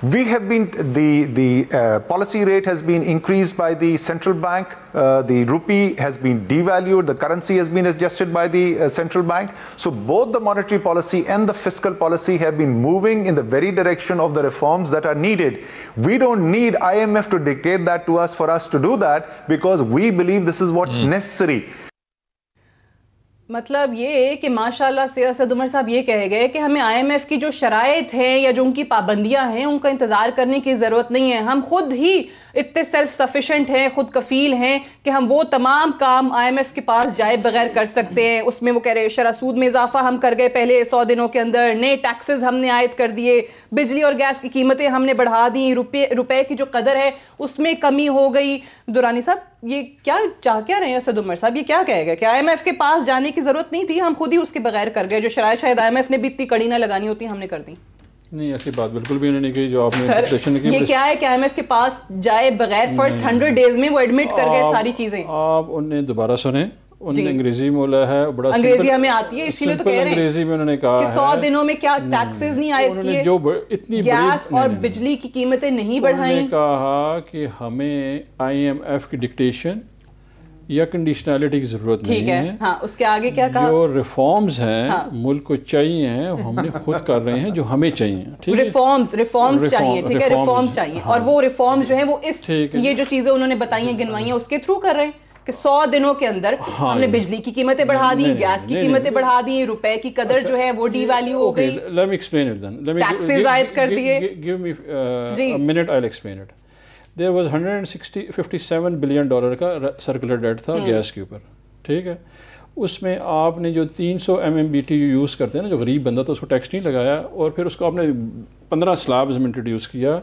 We have been, the policy rate has been increased by the central bank, the rupee has been devalued, the currency has been adjusted by the central bank. So both the monetary policy and the fiscal policy have been moving in the very direction of the reforms that are needed. We don't need IMF to dictate that to us for us to do that, because we believe this is what's necessary. مطلب یہ ہے کہ ماشاءاللہ سے اسد عمر صاحب یہ کہے گئے کہ ہمیں آئی ایم ایف کی جو شرائط ہیں یا جو ان کی پابندیاں ہیں ان کا انتظار کرنے کی ضرورت نہیں ہے, ہم خود ہی اتنے سیلف سفیشینٹ ہیں, خود کفیل ہیں کہ ہم وہ تمام کام آئی ایم ایف کے پاس جائے بغیر کر سکتے ہیں. اس میں وہ کہہ رہے شرح سود میں اضافہ ہم کر گئے پہلے 100 دنوں کے اندر, نئے ٹیکسز ہم نے عائد کر دیے, بجلی اور گیس کی قیمتیں ہم نے بڑھا دیں, روپے کی جو قدر ہے اس میں کمی ہو گئی. دورانی صاحب یہ کیا چاہ کیا رہے ہیں اسد عمر صاحب, یہ کیا کہے گے کہ آئی ایم ایف کے پاس جانے کی ضرورت نہیں تھی, ہم خود ہی اس کے بغیر کر گئے, جو شرائط شاید آئی ایم ایف نے بھی اتنی کڑی نہ لگانی ہوتی ہم نے کر دی. نہیں ایسی بات بالکل بھی انہوں نے کہی جو آپ نے یہ کیا ہے کہ آئی ایم ایف کے پاس جائے بغیر فرسٹ 100 ڈیز میں وہ ایڈمٹ کر گئے ساری چیزیں. آپ انہیں دوبارہ سنیں, انہوں نے انگریزی میں بولا ہے, بڑا انگریزی ہمیں آتی ہے اسی لیے تو کہہ رہے ہیں انگریزی میں انہوں نے کہا کہ 100 دنوں میں کیا ٹیکسز نہیں عائد کیے, جو اتنی گیس اور بجلی کی قیمتیں نہیں بڑھائیں. انہوں نے کہا کہ ہمیں آئی ایم ایف کی ڈکٹیشن یا کنڈیشنالٹی کی ضرورت نہیں ہے. ہاں اس کے آگے کیا کہا, جو ریفارمز ہیں ملک کو چاہیے ہیں ہم نے خود کر رہے ہیں جو ہمیں چاہیے. ٹھیک ہے, ریفارمز چاہیے, ٹھیک ہے, ریفارمز چاہیے, اور وہ ریفارمز جو ہیں وہ اس یہ جو چیزیں انہوں نے بتائی ہیں گنوائی ہیں اس کے تھرو کر رہے ہیں کہ 100 دنوں کے اندر ہم نے بجلی کی قیمتیں بڑھا دی, گیس کی قیمتیں بڑھا دی, روپے کی قدر جو ہے وہ ڈی ویلیو ہو گئی, let me explain it then. Taxes عائد کر دیے. Give me a minute, I'll explain it. There was $157 billion کا سرکولر ڈیٹ تھا گیس کے اوپر. ٹھیک ہے, اس میں آپ نے جو 300 MMBTU یوز کرتے ہیں نا, جو غریب بندہ تو اس کو ٹیکس نہیں لگایا, اور پھر اس کو آپ نے 15 سلابز میں انٹروڈیوس کیا.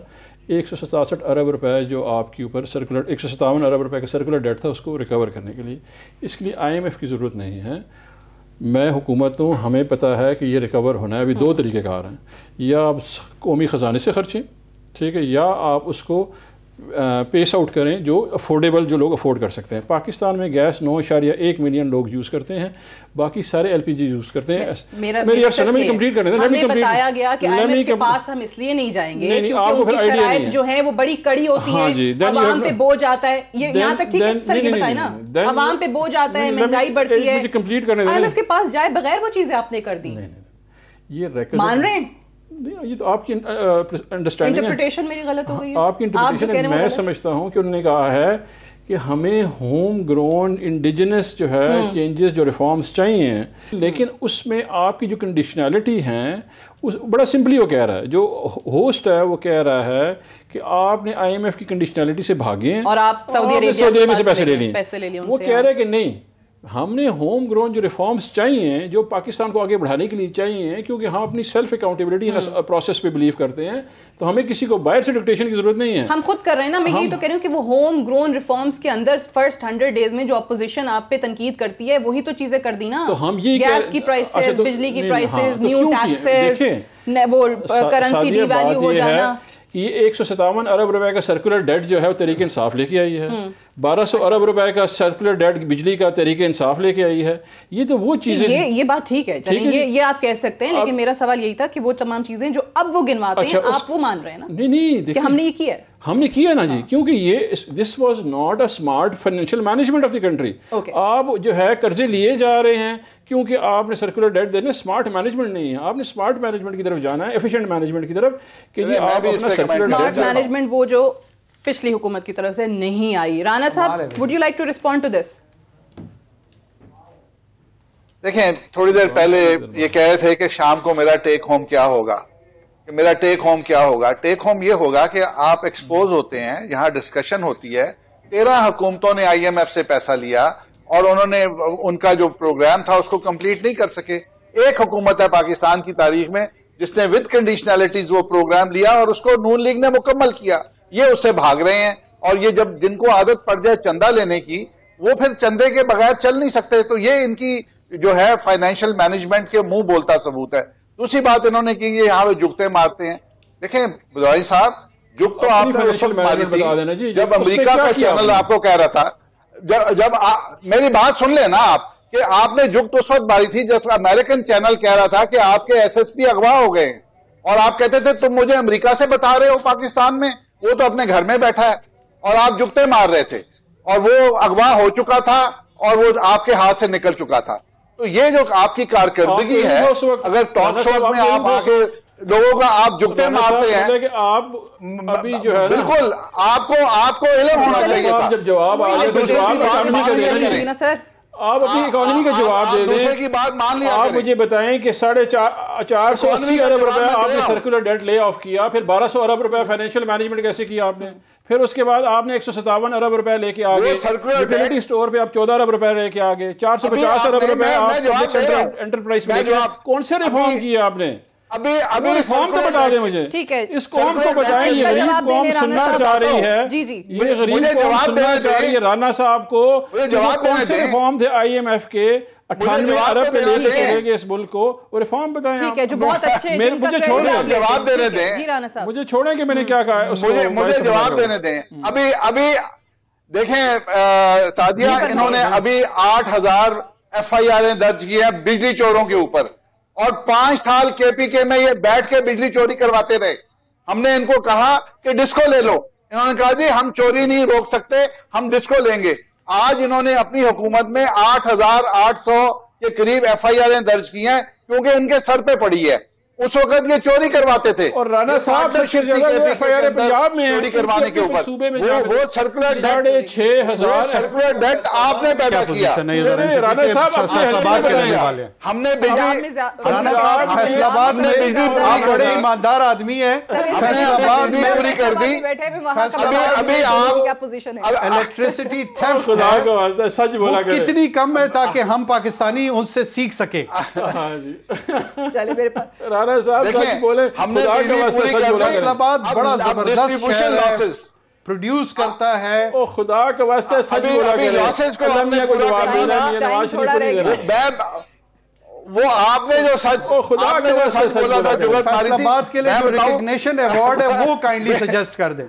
167 ارب روپے جو آپ کے اوپر سرکولر 157 ارب روپے کا سرکولر ڈیٹ تھا اس کو ریکور کرنے کے لیے. اس کے لیے آئی ایم ایف کی ضرورت نہیں ہے. میں حکومت ہوں, ہمیں پتہ ہے کہ یہ ریکور ہونا ہے. ابھی 2 طریقے کار ہیں, یا آپ قومی خزانے سے خرچیں, ٹھیک ہے, یا آپ اس کو پیس آؤٹ کریں جو افورڈیبل, جو لوگ افورڈ کر سکتے ہیں. پاکستان میں گیس 9.1 ملین لوگ یوز کرتے ہیں, باقی سارے LPG یوز کرتے ہیں. کمپلیٹ کرنے دیں. ہمیں بتایا گیا کہ آئی ایم ایف کے پاس ہم اس لیے نہیں جائیں گے کیونکہ ان کی شرائط جو ہیں وہ بڑی کڑی ہوتی ہیں, عوام پہ بوجھ آتا ہے. یہ یہاں تک ٹھیک ہے سر, یہ بتائیں نا, عوام پہ بوجھ آتا ہے, مہنگائی بڑھتی ہے, آئی ایم ایف کے پاس جائے بغیر وہ چیزیں آپ نے کر دی. یہ مان رہے ہیں, یہ تو آپ کی انٹرپریٹیشن میری غلط ہو گئی. آپ کی انٹرپریٹیشن میں سمجھتا ہوں کہ انہوں نے کہا ہے کہ ہمیں ہوم گرون انڈیجنس جو ہے چینجز, جو ریفارمز چاہیے ہیں, لیکن اس میں آپ کی جو کنڈیشنالٹی ہیں بڑا سمپلی وہ کہہ رہا ہے, جو ہوسٹ ہے وہ کہہ رہا ہے کہ آپ نے آئی ایم ایف کی کنڈیشنالٹی سے بھاگے ہیں اور آپ سعودی عربیہ سے پیسے لے لیں. وہ کہہ رہے ہیں کہ نہیں, ہم نے ہوم گرون جو ریفارمز چاہیے جو پاکستان کو آگے بڑھانے کے لیے چاہیے, کیونکہ ہم اپنی سیلف اکاؤنٹیبلٹی پروسیس پہ بلیو کرتے ہیں, تو ہمیں کسی کو باہر سے ڈکٹیشن کی ضرورت نہیں ہے. ہم خود کر رہے ہیں نا. میں یہی تو کہہ رہی ہوں کہ وہ ہوم گرون ریفارمز کے اندر فرسٹ 100 ڈیز میں جو اپوزیشن آپ پہ تنقید کرتی ہے وہی تو چیزیں کر دی نا. تو ہم یہ گیس کی پرائسز, بجلی کی پرائسز, نیو ٹیکسز, وہ کرنسی ڈی ویلیو ہو جانا. یہ 157 ارب روپے کا سرکولر ڈیٹ جو ہے وہ تحریک انصاف لے کے آئی ہے. 1200 ارب روپے کا سرکولر ڈیٹ بجلی کا تحریک انصاف لے کے آئی ہے. یہ تو وہ چیزیں, یہ بات ٹھیک ہے, یہ آپ کہہ سکتے ہیں, لیکن میرا سوال یہی تھا کہ وہ تمام چیزیں جو اب وہ گنواتے ہیں آپ وہ مان رہے ہیں نا. نہیں, کہ ہم نے یہ کیا ہے, ہم نے کیا نا جی, کیونکہ یہ this was not a smart financial management of the country. آپ جو ہے قرضے لیے جا رہے ہیں کیونکہ آپ نے سرکولر ڈیٹ دینا. اسمارٹ مینجمنٹ نہیں ہے, آپ نے اسمارٹ مینجمنٹ کی طرف جانا ہے, ایفیشینٹ مینجمنٹ کی طرف, کہ جی آپ اپنا سرکولر ڈیٹ. اسمارٹ مینجمنٹ وہ جو پچھلی حکومت کی طرف سے نہیں آئی. رانا صاحب, would you like to respond to this? دیکھیں, تھوڑی دیر پہلے یہ کہہ رہے تھے کہ شام کو میرا ٹیک ہوم کیا ہوگا, کہ میرا ٹیک ہوم کیا ہوگا. ٹیک ہوم یہ ہوگا کہ آپ ایکسپوز ہوتے ہیں, یہاں ڈسکشن ہوتی ہے. 13 حکومتوں نے آئی ایم ایف سے پیسہ لیا اور انہوں نے ان کا جو پروگرام تھا اس کو کمپلیٹ نہیں کر سکے. ایک حکومت ہے پاکستان کی تاریخ میں جس نے ود کنڈیشنلٹیز وہ پروگرام لیا اور اس کو نون لیگ نے مکمل کیا. یہ اس سے بھاگ رہے ہیں, اور یہ جب جن کو عادت پڑ جائے چندہ لینے کی, وہ پھر چندے کے بغیر چل نہیں سکتے. تو یہ ان کی جو ہے فائنینشیل مینجمنٹ کے منہ بولتا ثبوت ہے. دوسری بات انہوں نے کی, یہ یہاں پہ جھکتے مارتے ہیں. دیکھیں بدواری صاحب, جھک تو آپ نے اس وقت ماری تھی جب امریکہ کا چینل آپ کو کہہ رہا تھا, جب میری بات سن لیں نا آپ, کہ آپ نے جھک تو اس وقت ماری تھی جب امریکن چینل کہہ رہا تھا کہ آپ کے ایس ایس پی اغوا ہو گئے. اور آپ کہتے تھے تم مجھے امریکہ سے بتا رہے ہو پاکستان میں، وہ تو اپنے گھر میں بیٹھا ہے، اور آپ جگتے مار رہے تھے، اور وہ اغوا ہو چکا تھا اور وہ آپ کے ہاتھ سے نکل چکا تھا. تو یہ جو آپ کی کارکردگی ہے، اگر ٹاک شوز میں آپ آگے لوگوں کا آپ جگتے مارتے ہیں کہ آپ ابھی جو ہے بالکل آپ کو علم ہونا چاہیے تھا. جب جواب آ گیا سر آپ اپنی اکانومی کا جواب دے دوسرے کی بات مان دیں. لیا آپ مجھے بتائیں کہ 480 ارب روپے آپ نے سرکولر ڈیٹ لے آف کیا، پھر 1200 ارب روپے فائنینشیل مینجمنٹ کیسے کیا آپ نے، پھر اس کے بعد آپ نے 157 ارب روپے لے کے آگے یوٹیلیٹی سٹور پہ آپ 14 ارب روپے لے کے آگے 450 ارب روپے آپ انٹرپرائز میں لے کے، کون سے ریفارم کیے آپ نے؟ ابھی ریفارم تو بتا دیں مجھے، اس قوم کو بتائیں. یہ غریب قوم سننا چاہ رہی ہے، یہ غریب قوم سننا چاہ رہی ہے رانا صاحب کو کون سے ریفارم تھے آئی ایم ایف کے 98 ارب پہ لے کے چلے گئے اس ملک کو، وہ ریفارم بتائیں. ٹھیک ہے جو بہت اچھے مجھے چھوڑیں، جواب دینے دیں، مجھے چھوڑیں کہ میں نے کیا کہا ہے، مجھے جواب دینے دیں. ابھی دیکھیں سعدیہ، انہوں نے ابھی 8000 FIR درج کی ہیں بجلی چوروں کے اوپر، اور 5 سال کے پی کے میں یہ بیٹھ کے بجلی چوری کرواتے رہے. ہم نے ان کو کہا کہ ڈسکو لے لو، انہوں نے کہا جی ہم چوری نہیں روک سکتے، ہم ڈسکو لیں گے. آج انہوں نے اپنی حکومت میں 8800 کے قریب FIR درج کی ہیں کیونکہ ان کے سر پہ پڑی ہے. اس وقت یہ چوری کرواتے تھے، اور رانا صاحب سے زیادہ FIR پنجاب میں چوری کروانے کے اوپر صوبے میں وہ سرکولر 6500 ڈیٹ آپ نے پیدا کیا. رانا صاحب ہم نے بجلی فیصل آباد میں بڑے ایماندار آدمی ہے، فیصل آباد میں پوری کر دی. ابھی آپ الیکٹریسٹی تھیفٹ خدا کا واسطہ سچ بولا کرے کتنی کم ہے تاکہ ہم پاکستانی ان سے سیکھ سکیں. چلے میرے پاس رانا صاحب سچ بولے، ہم نے بجلی پوری کر دی. فیصل آباد بڑا زبردست شہر پروڈیوس کرتا ہے. او خدا کا واسطہ سچ بولا کرے، اللہ میاں کو جواب دینا ہے، نواز شریف کو نہیں دینا. وہ آپ نے جو سچ بولا تھا، فیصل آباد کے لیے جو ریکگنیشن ایوارڈ ہے وہ کائنڈلی سجیسٹ کر دیں.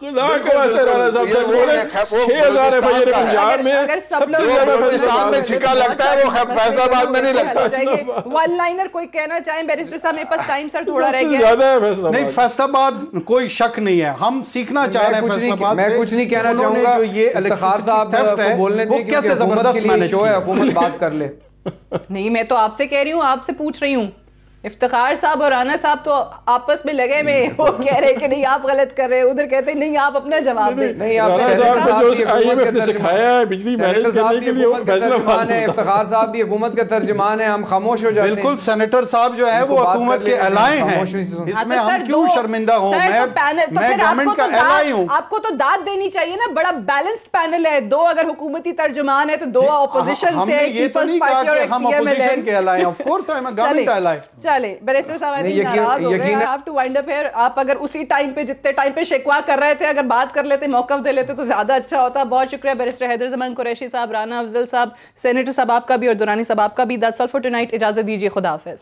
خدا کا واسطہ رانا صاحب سچ بولے، 6000 FIR پنجاب میں سب سے زیادہ پاکستان میں چھکا لگتا ہے، وہ فیصل آباد میں نہیں لگتا. ون لائنر کوئی کہنا چاہیں بیرسٹر صاحب؟ میرے پاس ٹائم سر تھوڑا رہ گیا زیادہ ہے فیصل آباد. نہیں فیصل آباد کوئی شک نہیں ہے، ہم سیکھنا چاہ رہے ہیں فیصل آباد سے. میں کچھ نہیں کہنا چاہوں گا، افتخار صاحب کو بولنے دیں کیونکہ حکومت کے لیے شو ہے، حکومت بات کر لے. نہیں میں تو آپ سے کہہ رہی ہوں، آپ سے پوچھ رہی ہوں. افتخار صاحب اور رانا صاحب تو آپس میں لگے میں وہ کہہ رہے کہ نہیں آپ غلط کر رہے، ادھر کہتے ہیں نہیں آپ اپنا جواب دیں. نہیں آپ نے سکھایا ہے بجلی مینیج کرنے کے لیے ترجمان ہے، افتخار صاحب بھی حکومت کے ترجمان ہیں، ہم خاموش ہو جاتے ہیں. بالکل سینیٹر صاحب جو ہے وہ حکومت کے الائے ہیں، اس میں ہم کیوں شرمندہ ہوں؟ میں گورنمنٹ کا الائی ہوں. آپ کو تو داد دینی چاہیے نا، بڑا بیلنسڈ پینل ہے، 2 اگر حکومتی ترجمان ہے تو 2 اپوزیشن سے، یہ تو نہیں کہا کہ ہم اپوزیشن کے الائی ہیں. Of course I am a government ally. چلے بیرسٹر صاحب ناراض ہو گئے، have to wind up here. آپ اگر اسی ٹائم پہ جتنے ٹائم پہ شکوا کر رہے تھے اگر بات کر لیتے، موقف دے لیتے تو زیادہ اچھا ہوتا. بہت شکریہ بیرسٹر حیدر زمان قریشی صاحب، رانا افضل صاحب، سینیٹر صاحب آپ کا بھی اور دورانی صاحب آپ کا بھی. That's all for tonight. اجازت دیجیے، خدا حافظ.